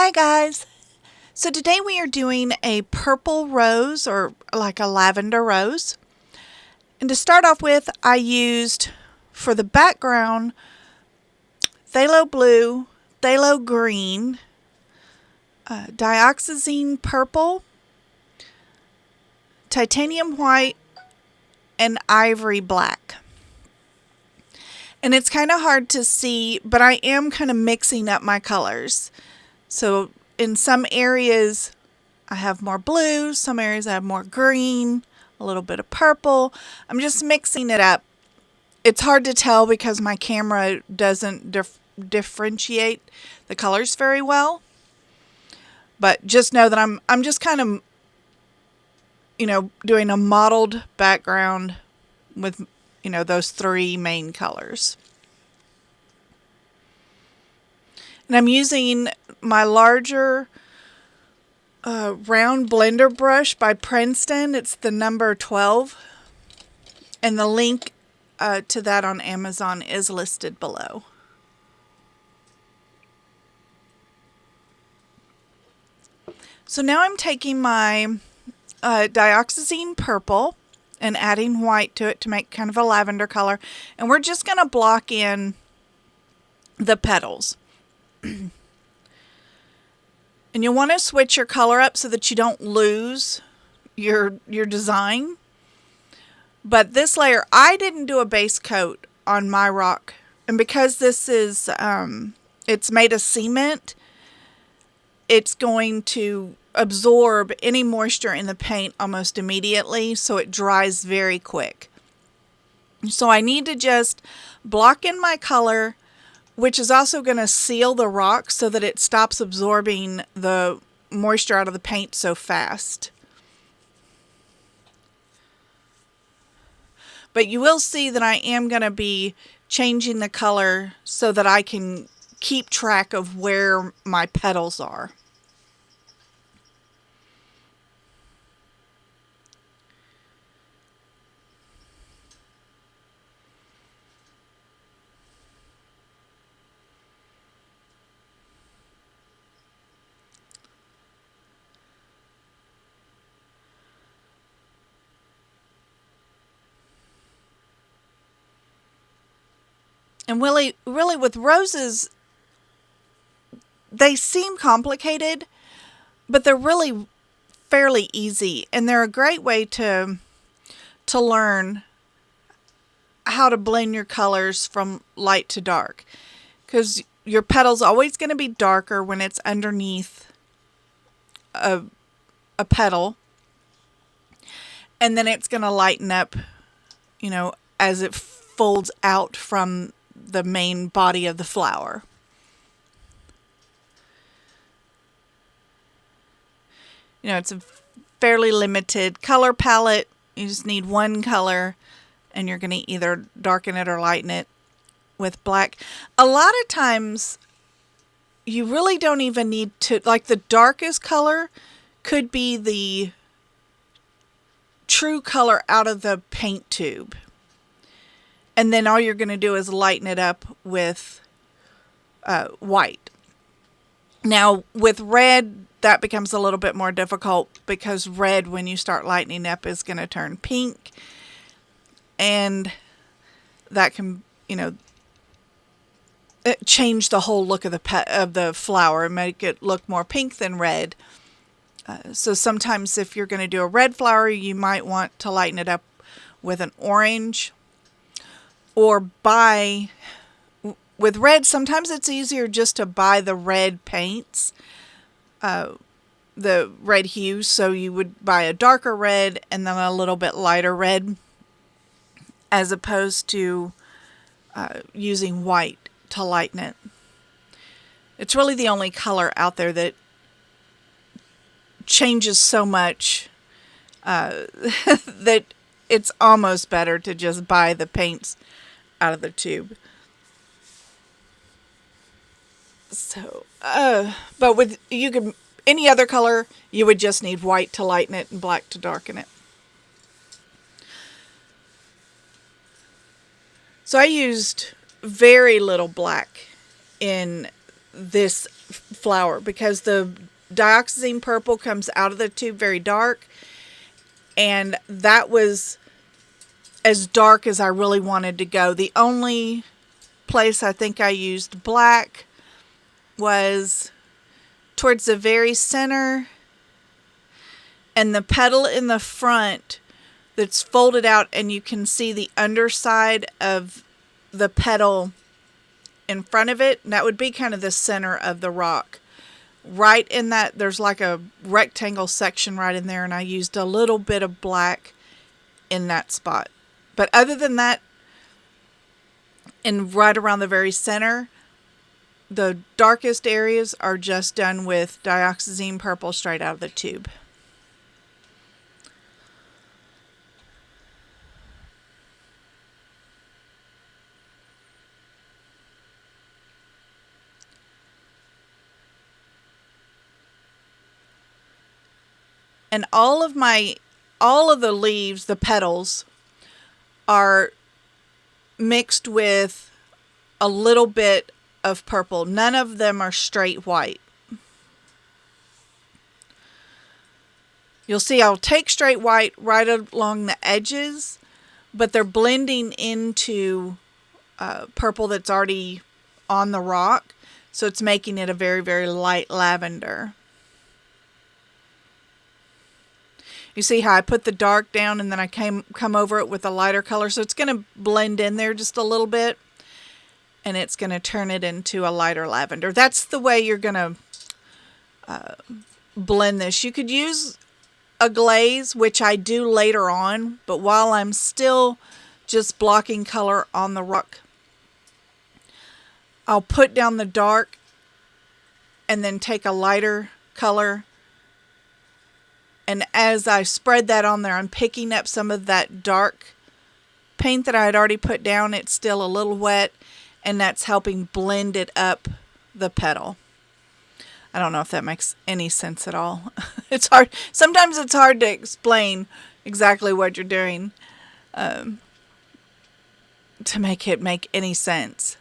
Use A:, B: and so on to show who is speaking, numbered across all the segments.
A: Hi guys! So today we are doing a purple rose, or like a lavender rose. And to start off with, I used, for the background, phthalo blue, phthalo green, dioxazine purple, titanium white, and ivory black. And it's kind of hard to see, but I am kind of mixing up my colors. So in some areas I have more blue, some areas I have more green, a little bit of purple. I'm just mixing it up. It's hard to tell because my camera doesn't differentiate the colors very well. But just know that I'm just kind of, doing a mottled background with, those three main colors. And I'm using my larger round blender brush by Princeton. It's the number 12. And the link to that on Amazon is listed below. So now I'm taking my dioxazine purple and adding white to it to make kind of a lavender color. And we're just going to block in the petals. And you'll want to switch your color up so that you don't lose your design. But this layer, I didn't do a base coat on my rock. And because this is, it's made of cement, it's going to absorb any moisture in the paint almost immediately, so it dries very quick. So I need to just block in my color, which is also going to seal the rock so that it stops absorbing the moisture out of the paint so fast. But you will see that I am going to be changing the color so that I can keep track of where my petals are. And really with roses, they seem complicated, but they're really fairly easy. And they're a great way to learn how to blend your colors from light to dark. Because your petal's always going to be darker when it's underneath a petal. And then it's going to lighten up, as it folds out from the main body of the flower. It's a fairly limited color palette. You just need one color, and you're going to either darken it or lighten it with black. A lot of times, you really don't even need to, like the darkest color could be the true color out of the paint tube. And then all you're going to do is lighten it up with white. Now, with red, that becomes a little bit more difficult because red, when you start lightening up, is going to turn pink. And that can, change the whole look of the flower and make it look more pink than red. So sometimes if you're going to do a red flower, you might want to lighten it up with an orange. Or with red, sometimes it's easier just to buy the red paints, the red hues. So you would buy a darker red and then a little bit lighter red, as opposed to using white to lighten it. It's really the only color out there that changes so much that it's almost better to just buy the paints out of the tube. So, but with any other color, you would just need white to lighten it and black to darken it. So I used very little black in this flower, because the dioxazine purple comes out of the tube very dark, and that was as dark as I really wanted to go. The only place I think I used black was towards the very center, and the petal in the front that's folded out, and you can see the underside of the petal in front of it. And that would be kind of the center of the rock. Right in that, there's like a rectangle section right in there, and I used a little bit of black in that spot. But other than that, and right around the very center, the darkest areas are just done with dioxazine purple straight out of the tube. And all of the leaves, the petals, are mixed with a little bit of purple. None of them are straight white. You'll see I'll take straight white right along the edges, but they're blending into purple that's already on the rock, so it's making it a very, very light lavender. You see how I put the dark down and then I come over it with a lighter color, so it's going to blend in there just a little bit, and it's going to turn it into a lighter lavender. That's the way you're going to blend this. You could use a glaze, which I do later on, but while I'm still just blocking color on the rock, I'll put down the dark and then take a lighter color. And as I spread that on there, I'm picking up some of that dark paint that I had already put down. It's still a little wet, and that's helping blend it up the petal. I don't know if that makes any sense at all. It's hard. Sometimes it's hard to explain exactly what you're doing to make it make any sense.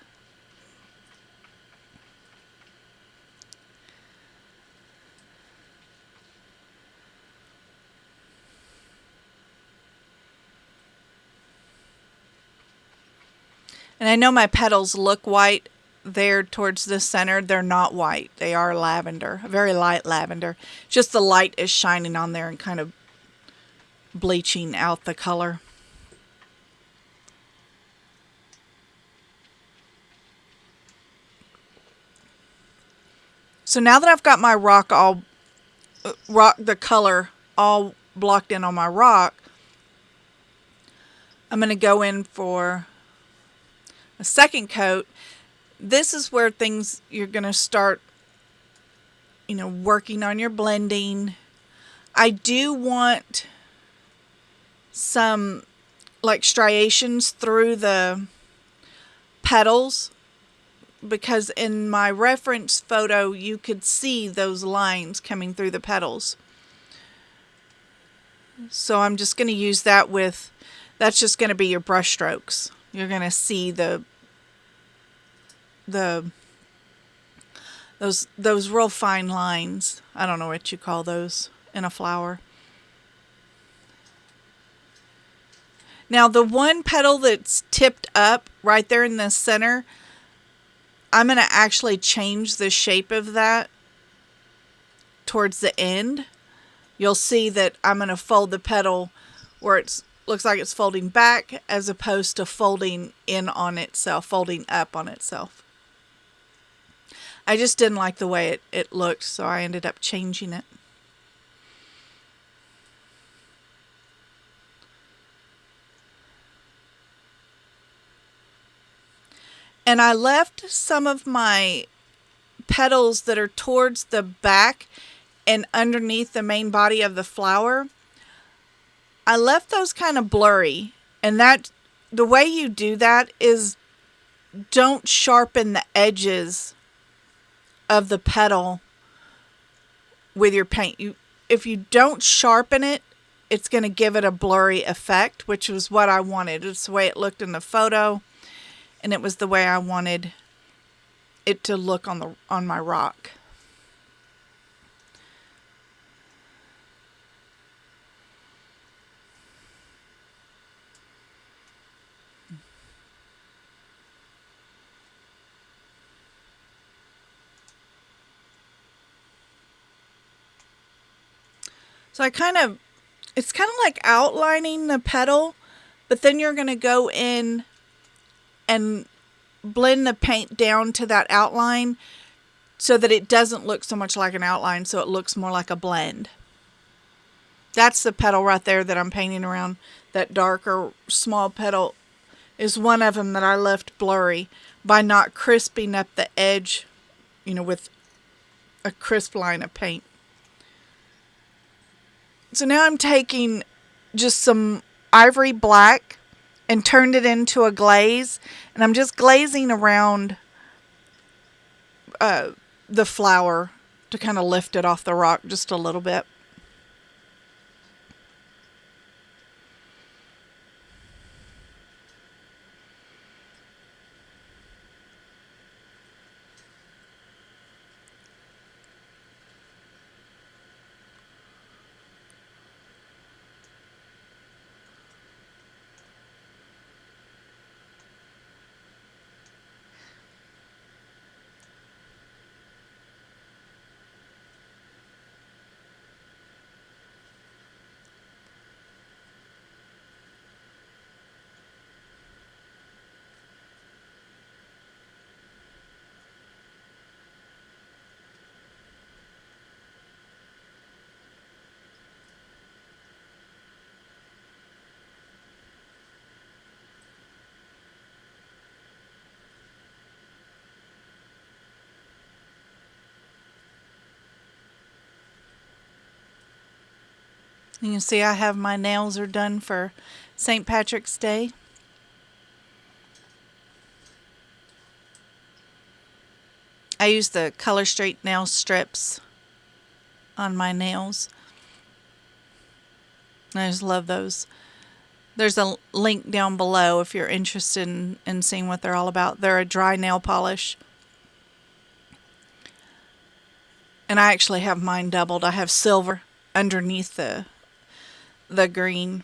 A: And I know my petals look white there towards the center. They're not white. They are lavender, a very light lavender. Just the light is shining on there and kind of bleaching out the color. So now that I've got my the color all blocked in on my rock, I'm going to go in for a second coat. This is where you're going to start, working on your blending. I do want some like striations through the petals, because in my reference photo you could see those lines coming through the petals. So I'm just going to use that that's just going to be your brush strokes. You're going to see those real fine lines. I don't know what you call those in a flower. Now the one petal that's tipped up right there in the center, I'm going to actually change the shape of that towards the end. You'll see that I'm going to fold the petal where it looks like it's folding back as opposed to folding in on itself, folding up on itself. I just didn't like the way it looked, so I ended up changing it. And I left some of my petals that are towards the back and underneath the main body of the flower. I left those kind of blurry, and the way you do that is don't sharpen the edges of the petal with your paint. If you don't sharpen it, it's going to give it a blurry effect, which was what I wanted. It's the way it looked in the photo, and it was the way I wanted it to look on my rock. So it's kind of like outlining the petal, but then you're going to go in and blend the paint down to that outline so that it doesn't look so much like an outline, so it looks more like a blend. That's the petal right there that I'm painting around. That darker small petal is one of them that I left blurry by not crisping up the edge, with a crisp line of paint. So now I'm taking just some ivory black and turned it into a glaze, and I'm just glazing around the flower to kind of lift it off the rock just a little bit. You can see I have my nails are done for St. Patrick's Day. I use the Color Street nail strips on my nails. I just love those. There's a link down below if you're interested in seeing what they're all about. They're a dry nail polish. And I actually have mine doubled. I have silver underneath the green.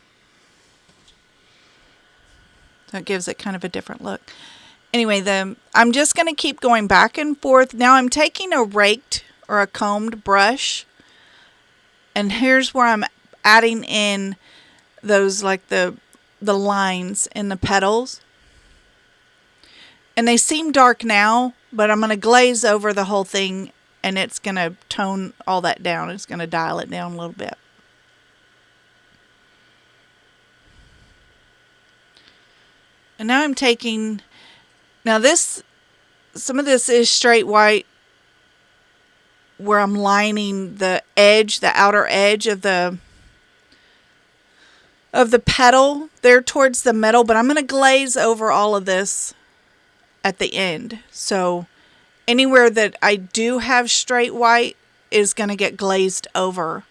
A: So it gives it kind of a different look. Anyway, I'm just going to keep going back and forth. Now I'm taking a raked or a combed brush, and here's where I'm adding in those, like the lines in the petals. And they seem dark now, but I'm going to glaze over the whole thing, and it's going to tone all that down. It's going to dial it down a little bit. And now I'm taking, some of this is straight white where I'm lining the edge, the outer edge of the petal there towards the middle, but I'm going to glaze over all of this at the end. So anywhere that I do have straight white is going to get glazed over.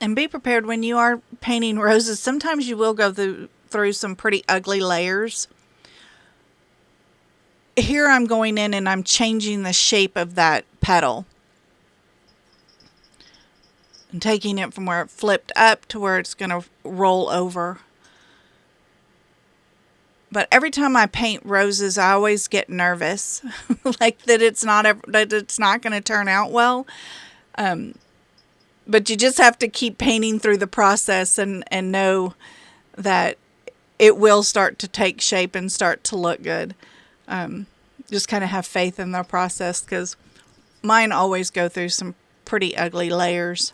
A: And be prepared when you are painting roses. Sometimes you will go through some pretty ugly layers. Here I'm going in and I'm changing the shape of that petal. And taking it from where it flipped up to where it's going to roll over. But every time I paint roses, I always get nervous, like that it's not going to turn out well. But you just have to keep painting through the process and know that it will start to take shape and start to look good. Just kind of have faith in the process, because mine always go through some pretty ugly layers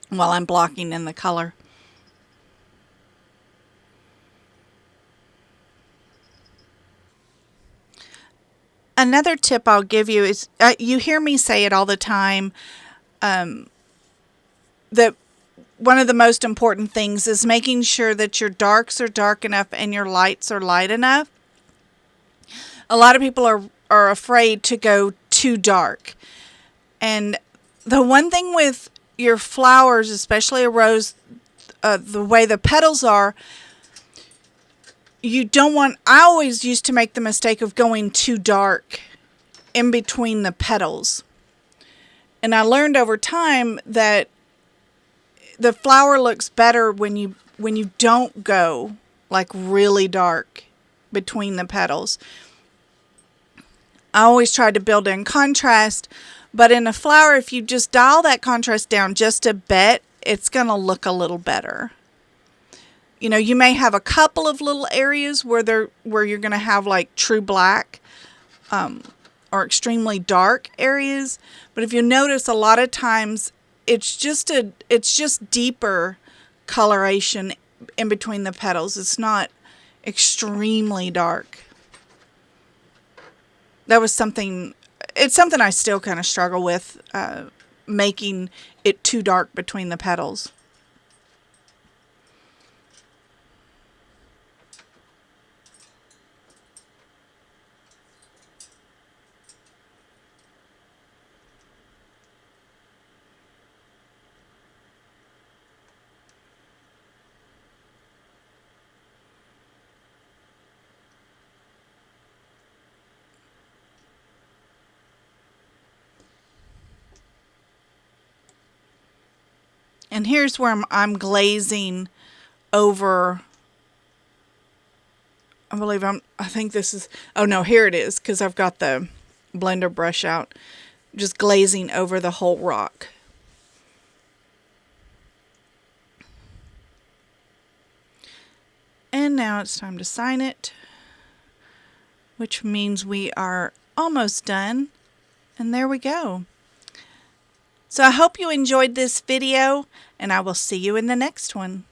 A: while I'm blocking in the color. Another tip I'll give you is, you hear me say it all the time, that one of the most important things is making sure that your darks are dark enough and your lights are light enough. A lot of people are afraid to go too dark. And the one thing with your flowers, especially a rose, the way the petals are, you don't want, I always used to make the mistake of going too dark in between the petals. And I learned over time that the flower looks better when you don't go like really dark between the petals. I always try to build in contrast, but in a flower, if you just dial that contrast down just a bit, it's going to look a little better. You know, you may have a couple of little areas where you're going to have like true black, or extremely dark areas, but if you notice, a lot of times it's just deeper coloration in between the petals. It's not extremely dark. It's something I still kind of struggle with, making it too dark between the petals. And here's where I'm glazing over, I think this is, oh no, here it is, because I've got the blender brush out. Just glazing over the whole rock. And now it's time to sign it, which means we are almost done. And there we go. So I hope you enjoyed this video, and I will see you in the next one.